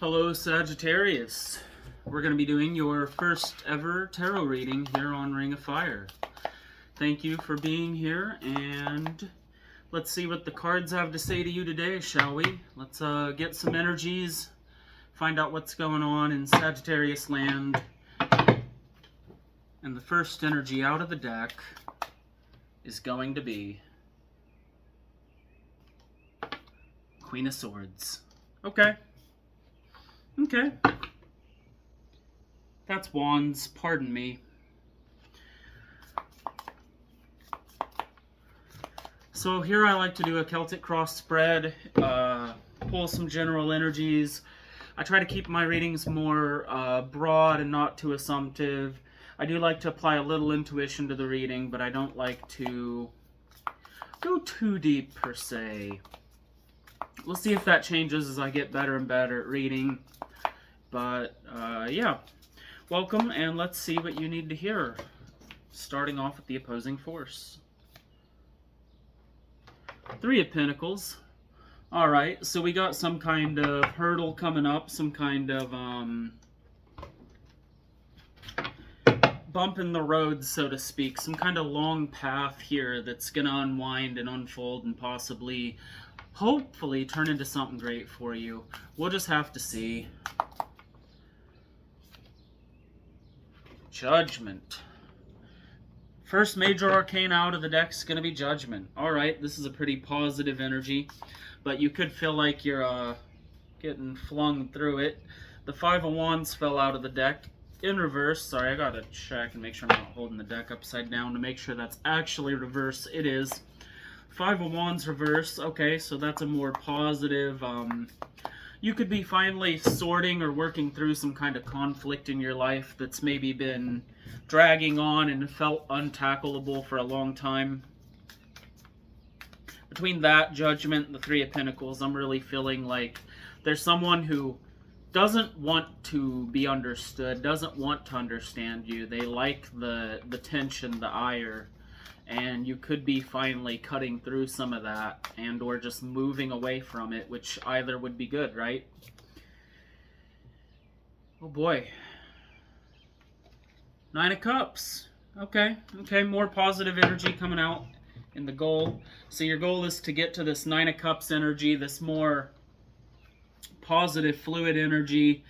Hello, Sagittarius. We're going to be doing your first ever tarot reading here on Ring of Fire. Thank you for being here, and let's see what the cards have to say to you today, shall we? Let's get some energies, find out what's going on in Sagittarius land. And the first energy out of the deck is going to be Queen of Swords. Okay. That's Wands, pardon me. So here I like to do a Celtic cross spread, pull some general energies. I try to keep my readings more broad and not too assumptive. I do like to apply a little intuition to the reading, but I don't like to go too deep per se. We'll see if that changes as I get better and better at reading. But, yeah. Welcome, and let's see what you need to hear. Starting off with the opposing force. Three of Pentacles. Alright, so we got some kind of hurdle coming up, some kind of, bump in the road, so to speak. Some kind of long path here that's going to unwind and unfold and possibly, hopefully, turn into something great for you. We'll just have to see. Judgment. First major arcane out of the deck is going to be Judgment. Alright, this is a pretty positive energy, but you could feel like you're getting flung through it. The Five of Wands fell out of the deck in reverse. Sorry, I gotta check and make sure I'm not holding the deck upside down to make sure that's actually reverse. It is. Five of Wands reverse. Okay, so that's a more positive. You could be finally sorting or working through some kind of conflict in your life that's maybe been dragging on and felt untackleable for a long time. Between that, Judgment, and the Three of Pentacles, I'm really feeling like there's someone who doesn't want to be understood, doesn't want to understand you. They like the tension, the ire. And you could be finally cutting through some of that and or just moving away from it, which either would be good, right? Oh boy. Nine of Cups. Okay, more positive energy coming out in the goal. So your goal is to get to this Nine of Cups energy, this more positive fluid energy.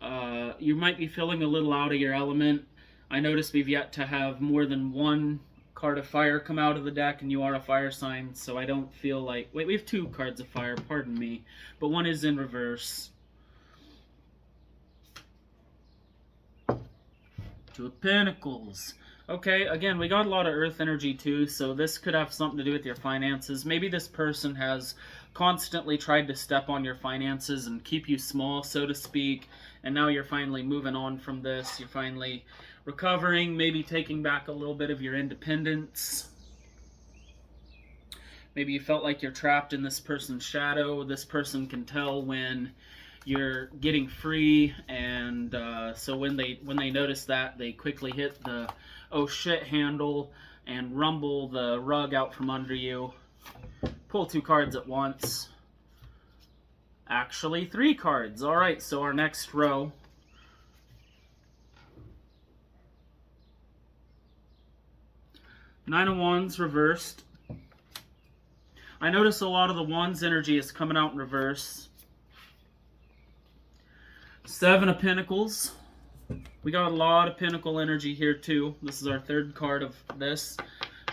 You might be feeling a little out of your element. I notice we've yet to have more than one card of fire come out of the deck, and you are a fire sign, so I don't feel like... Wait, we have two cards of fire, pardon me, but one is in reverse. Two of Pentacles. Okay, again, we got a lot of earth energy too, so this could have something to do with your finances. Maybe this person has constantly tried to step on your finances and keep you small, so to speak, and now you're finally moving on from this. You're finally recovering, maybe taking back a little bit of your independence. Maybe you felt like you're trapped in this person's shadow. This person can tell when you're getting free, and so when they notice that, they quickly hit the oh shit handle and rumble the rug out from under you. Pull two cards at once. Actually, three cards. Alright, so our next row. Nine of Wands reversed. I notice a lot of the Wands energy is coming out in reverse. Seven of Pentacles. We got a lot of Pentacle energy here too. This is our third card of this.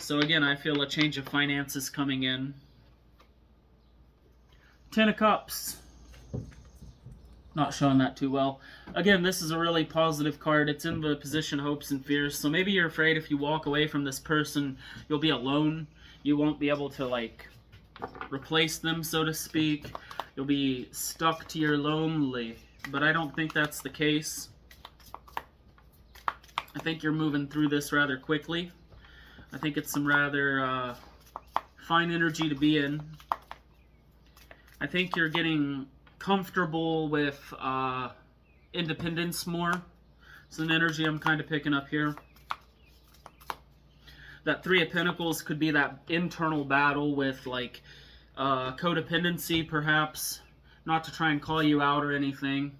So again, I feel a change of finances coming in. Ten of Cups. Not showing that too well. Again, this is a really positive card. It's in the position hopes and fears. So maybe you're afraid if you walk away from this person, you'll be alone. You won't be able to, like, replace them, so to speak. You'll be stuck to your lonely. But I don't think that's the case. I think you're moving through this rather quickly. I think it's some rather fine energy to be in. I think you're getting comfortable with independence more. It's an energy I'm kind of picking up here. That Three of Pentacles could be that internal battle with, like, codependency, perhaps. Not to try and call you out or anything.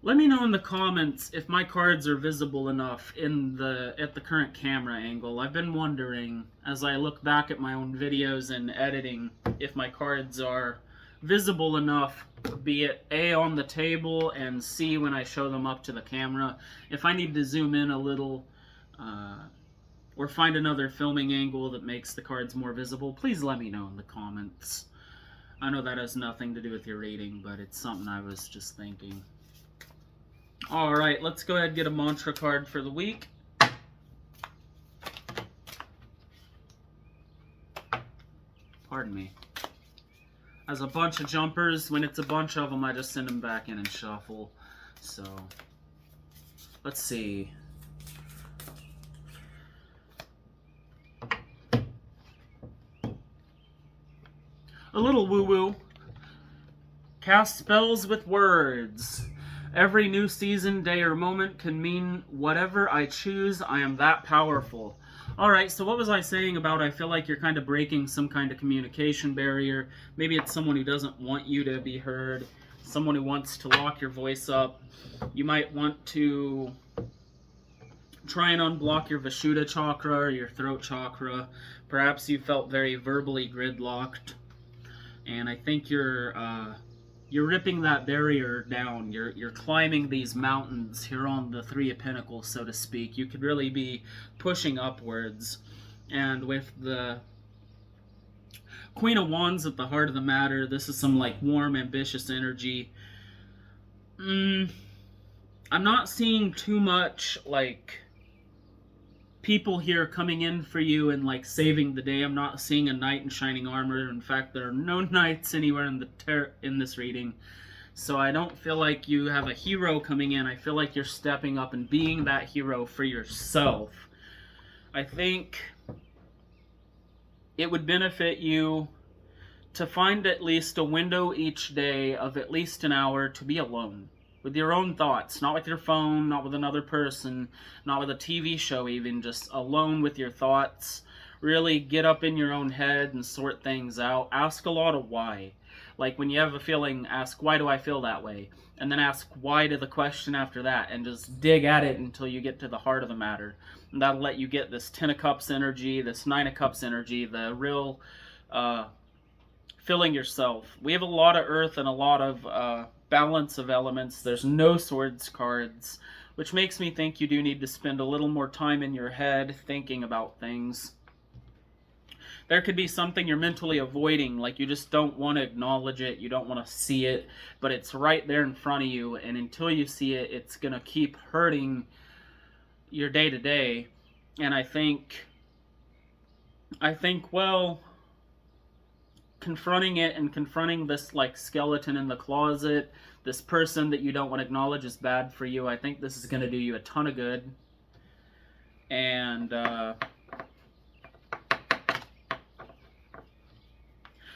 Let me know in the comments if my cards are visible enough at the current camera angle. I've been wondering, as I look back at my own videos and editing, if my cards are visible enough, be it A, on the table, and C, when I show them up to the camera. If I need to zoom in a little, or find another filming angle that makes the cards more visible, please let me know in the comments. I know that has nothing to do with your reading, but it's something I was just thinking. Alright, let's go ahead and get a mantra card for the week. Pardon me. As a bunch of jumpers, when it's a bunch of them, I just send them back in and shuffle. So, let's see. A little woo-woo. Cast spells with words. Every new season, day, or moment can mean whatever I choose. I am that powerful. Alright, so what was I saying about I feel like you're kind of breaking some kind of communication barrier? Maybe it's someone who doesn't want you to be heard. Someone who wants to lock your voice up. You might want to try and unblock your Vishuddha chakra or your throat chakra. Perhaps you felt very verbally gridlocked. And I think you're ripping that barrier down. You're climbing these mountains here on the Three of Pentacles, so to speak. You could really be pushing upwards. And with the Queen of Wands at the heart of the matter, this is some like warm, ambitious energy. I'm not seeing too much like people here coming in for you and like saving the day. I'm not seeing a knight in shining armor. In fact, there are no knights anywhere in this reading. So I don't feel like you have a hero coming in. I feel like you're stepping up and being that hero for yourself. I think it would benefit you to find at least a window each day of at least an hour to be alone with your own thoughts, not with your phone, not with another person, not with a TV show even, just alone with your thoughts. Really get up in your own head and sort things out. Ask a lot of why. Like when you have a feeling, ask, why do I feel that way? And then ask why to the question after that, and just dig at it until you get to the heart of the matter. And that'll let you get this 10 of Cups energy, this 9 of Cups energy, the real filling yourself. We have a lot of earth and a lot of balance of elements. There's no swords cards, which makes me think you do need to spend a little more time in your head thinking about things. There could be something you're mentally avoiding, like you just don't want to acknowledge it, you don't want to see it, but it's right there in front of you, and until you see it, it's going to keep hurting your day-to-day. And I think, well, confronting it and confronting this like skeleton in the closet, this person that you don't want to acknowledge is bad for you. I think this is going to do you a ton of good. And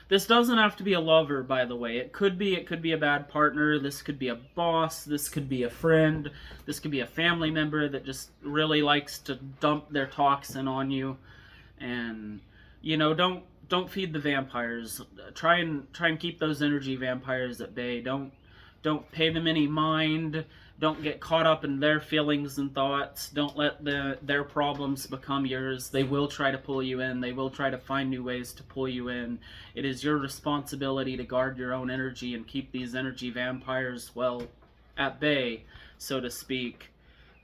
this doesn't have to be a lover, by the way. It could be a bad partner. This could be a boss. This could be a friend. This could be a family member that just really likes to dump their toxin on you. And you know, don't feed the vampires. Try and keep those energy vampires at bay. Don't pay them any mind. Don't get caught up in their feelings and thoughts. Don't let their problems become yours. They will try to pull you in. They will try to find new ways to pull you in. It is your responsibility to guard your own energy and keep these energy vampires, well, at bay, so to speak.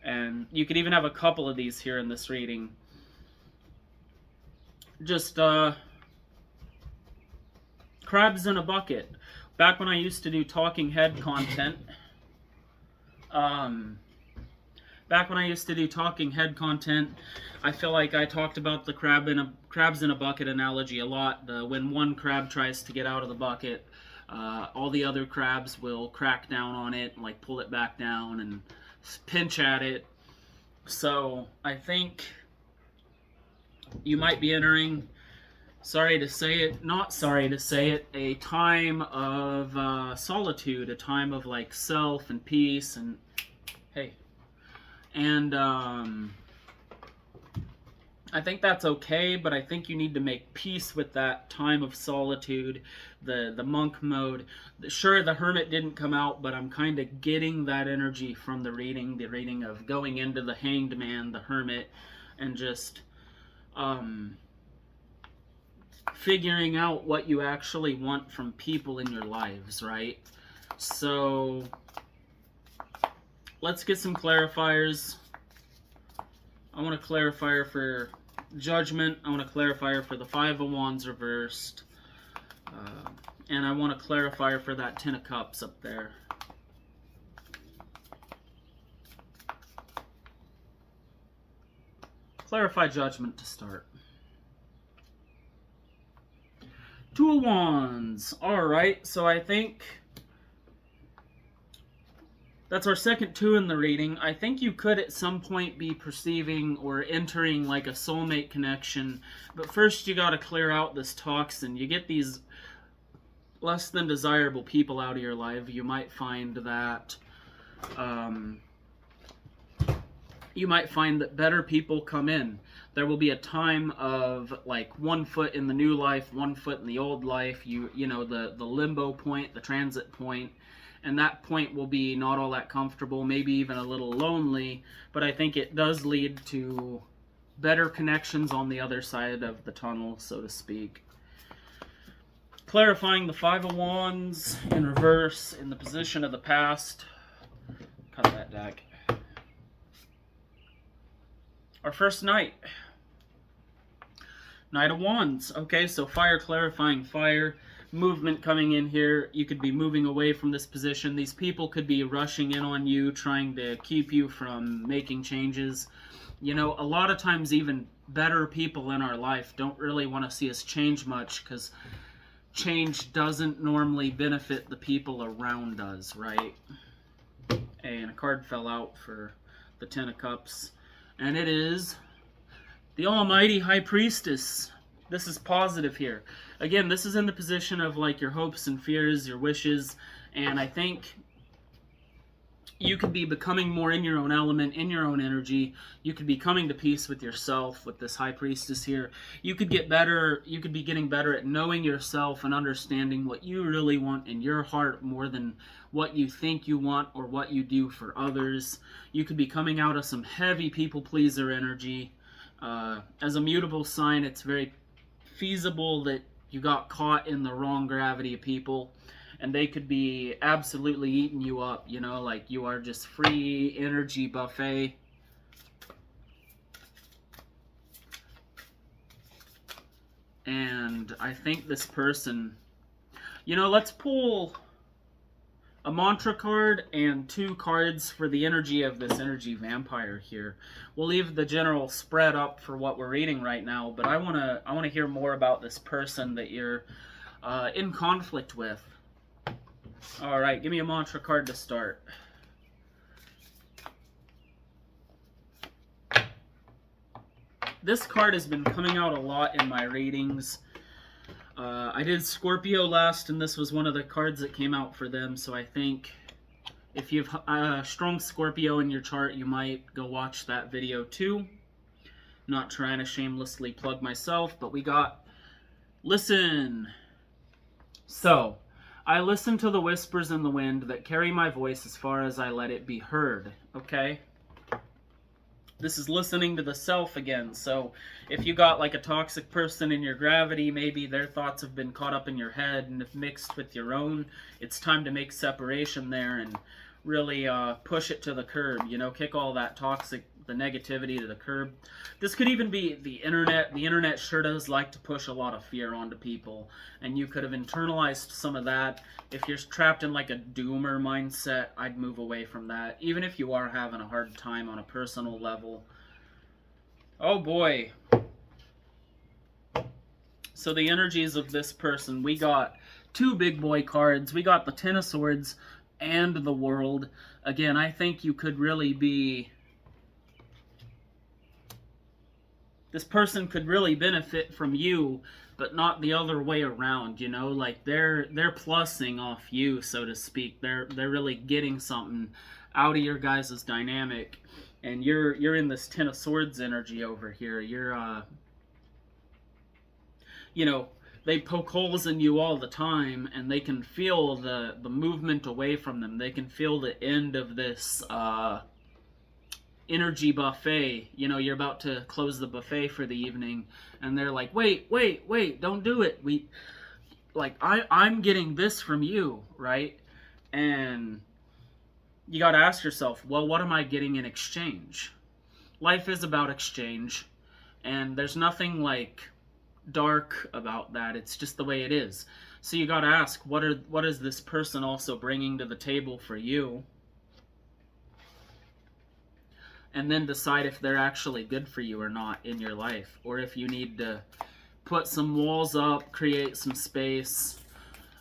And you could even have a couple of these here in this reading. Just crabs in a bucket. Back when I used to do talking head content, I feel like I talked about the crabs in a bucket analogy a lot. When one crab tries to get out of the bucket, all the other crabs will crack down on it, like pull it back down and pinch at it. So I think you might be entering, sorry to say it, not sorry to say it, a time of solitude, a time of like self and peace and hey, and I think that's okay, but I think you need to make peace with that time of solitude, the monk mode. Sure, the hermit didn't come out, but I'm kind of getting that energy from the reading of going into the hanged man, the hermit, and just figuring out what you actually want from people in your lives, right? So let's get some clarifiers. I want a clarifier for Judgment. I want a clarifier for the Five of Wands reversed. And I want a clarifier for that Ten of Cups up there. Clarify Judgment to start. Two of Wands. Alright, so I think that's our second two in the reading. I think you could at some point be perceiving or entering like a soulmate connection. But first you got to clear out this toxin. You get these less than desirable people out of your life. You might find that better people come in. There will be a time of like 1 foot in the new life, 1 foot in the old life. You know, the limbo point, the transit point. And that point will be not all that comfortable, maybe even a little lonely, but I think it does lead to better connections on the other side of the tunnel, so to speak. Clarifying the Five of Wands in reverse in the position of the past. Cut that deck. Our first Knight. Knight of Wands. Okay, so fire clarifying fire. Movement coming in here. You could be moving away from this position. These people could be rushing in on you, trying to keep you from making changes. You know, a lot of times even better people in our life don't really want to see us change much because change doesn't normally benefit the people around us, right? And a card fell out for the Ten of Cups. And it is the Almighty High Priestess. This is positive here. Again, this is in the position of like your hopes and fears, your wishes, and I think you could be becoming more in your own element, in your own energy. You could be coming to peace with yourself with this High Priestess here. You could get better, you could be getting better at knowing yourself and understanding what you really want in your heart more than what you think you want or what you do for others. You could be coming out of some heavy people pleaser energy. As a mutable sign, it's very feasible that you got caught in the wrong gravity of people and they could be absolutely eating you up, you know, like you are just free energy buffet. And I think this person, you know, let's pull a mantra card and 2 cards for the energy of this energy vampire here. We'll leave the general spread up for what we're reading right now, but I want to hear more about this person that you're in conflict with. All right, give me a mantra card to start. This card has been coming out a lot in my readings. I did Scorpio last, and this was one of the cards that came out for them, so I think if you have a strong Scorpio in your chart, you might go watch that video too. Not trying to shamelessly plug myself, but we got listen. So, I listen to the whispers in the wind that carry my voice as far as I let it be heard, okay? This is listening to the self again. So if you got like a toxic person in your gravity, maybe their thoughts have been caught up in your head and have mixed with your own, it's time to make separation there and really push it to the curb, you know, kick all that toxic, the negativity to the curb. This could even be the internet. The internet sure does like to push a lot of fear onto people, and you could have internalized some of that. If you're trapped in like a doomer mindset, I'd move away from that, even if you are having a hard time on a personal level. Oh boy. So the energies of this person, we got 2 big boy cards. We got the Ten of Swords and the World. Again, I think you could really be... This person could really benefit from you, but not the other way around, you know? Like, they're plussing off you, so to speak. They're really getting something out of your guys' dynamic. And you're in this Ten of Swords energy over here. You're you know, they poke holes in you all the time, and they can feel the movement away from them. They can feel the end of this energy buffet. You know, you're about to close the buffet for the evening, and they're like, wait, don't do it. I'm getting this from you, right? And you got to ask yourself, well, what am I getting in exchange? Life is about exchange, and there's nothing like dark about that. It's just the way it is. So you got to ask, what is this person also bringing to the table for you? And then decide if they're actually good for you or not in your life, or if you need to put some walls up, create some space.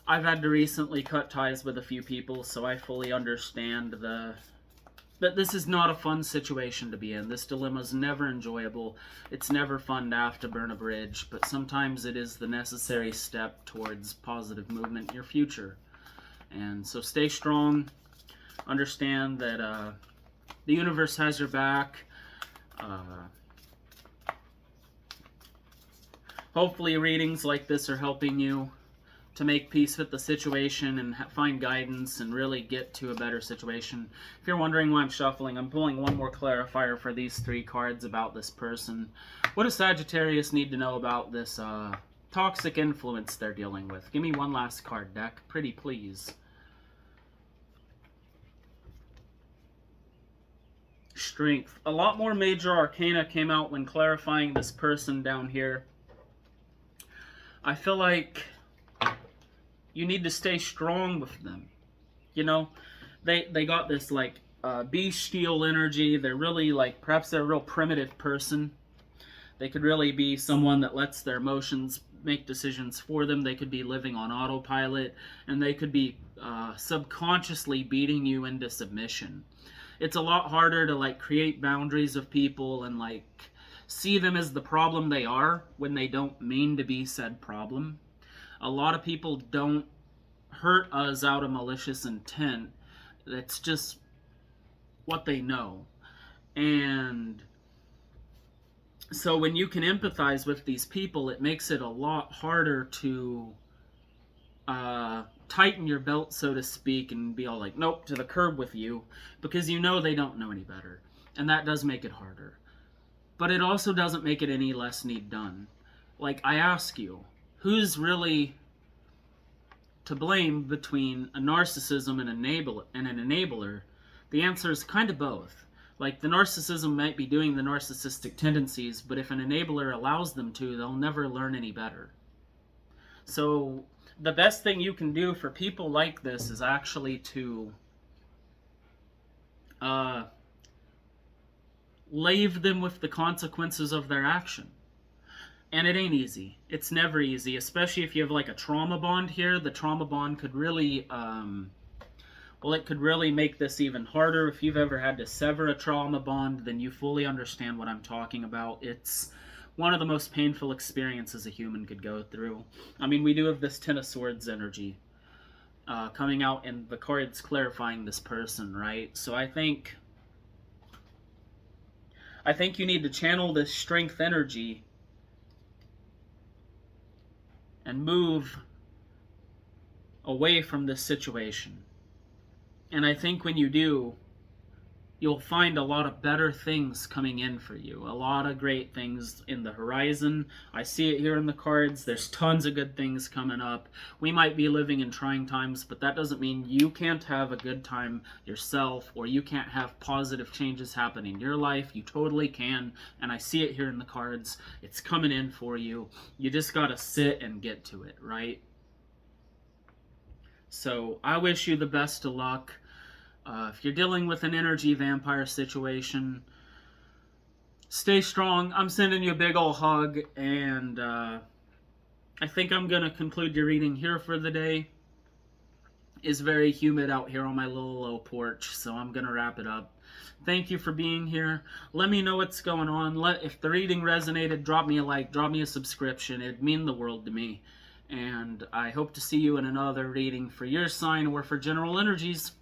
I've had to recently cut ties with a few people, so I fully understand that this is not a fun situation to be in. This dilemma is never enjoyable. It's never fun to have to burn a bridge, but sometimes it is the necessary step towards positive movement in your future. And so stay strong. Understand that the universe has your back. Hopefully readings like this are helping you to make peace with the situation and find guidance and really get to a better situation. If you're wondering why I'm shuffling, I'm pulling one more clarifier for these 3 cards about this person. What does Sagittarius need to know about this toxic influence they're dealing with? Give me one last card, deck. Pretty please. Strength. A lot more major arcana came out when clarifying this person down here. I feel like you need to stay strong with them. You know, they got this like bestial energy. They're really like, perhaps they're a real primitive person. They could really be someone that lets their emotions make decisions for them. They could be living on autopilot, and they could be subconsciously beating you into submission. It's a lot harder to like create boundaries of people and like see them as the problem they are when they don't mean to be said problem. A lot of people don't hurt us out of malicious intent. It's just what they know. And so when you can empathize with these people, it makes it a lot harder to tighten your belt, so to speak, and be all like, nope, to the curb with you, because you know they don't know any better. And that does make it harder. But it also doesn't make it any less need done. Like, I ask you, who's really to blame between a narcissism and an enabler? The answer is kind of both. Like, the narcissism might be doing the narcissistic tendencies, but if an enabler allows them to, they'll never learn any better. So the best thing you can do for people like this is actually to leave them with the consequences of their action. And it ain't easy. It's never easy, especially if you have like a trauma bond here. The trauma bond could really, it could really make this even harder. If you've ever had to sever a trauma bond, then you fully understand what I'm talking about. It's one of the most painful experiences a human could go through. I mean, we do have this Ten of Swords energy coming out, and the cards clarifying this person, right? So I think you need to channel this strength energy and move away from this situation. And I think when you do, you'll find a lot of better things coming in for you. A lot of great things in the horizon. I see it here in the cards. There's tons of good things coming up. We might be living in trying times, but that doesn't mean you can't have a good time yourself, or you can't have positive changes happen in your life. You totally can, and I see it here in the cards. It's coming in for you. You just gotta sit and get to it, right? So I wish you the best of luck. If you're dealing with an energy vampire situation, stay strong. I'm sending you a big ol' hug, and I think I'm going to conclude your reading here for the day. It's very humid out here on my little low porch, so I'm going to wrap it up. Thank you for being here. Let me know what's going on. If the reading resonated, drop me a like, drop me a subscription. It'd mean the world to me. And I hope to see you in another reading for your sign or for general energies.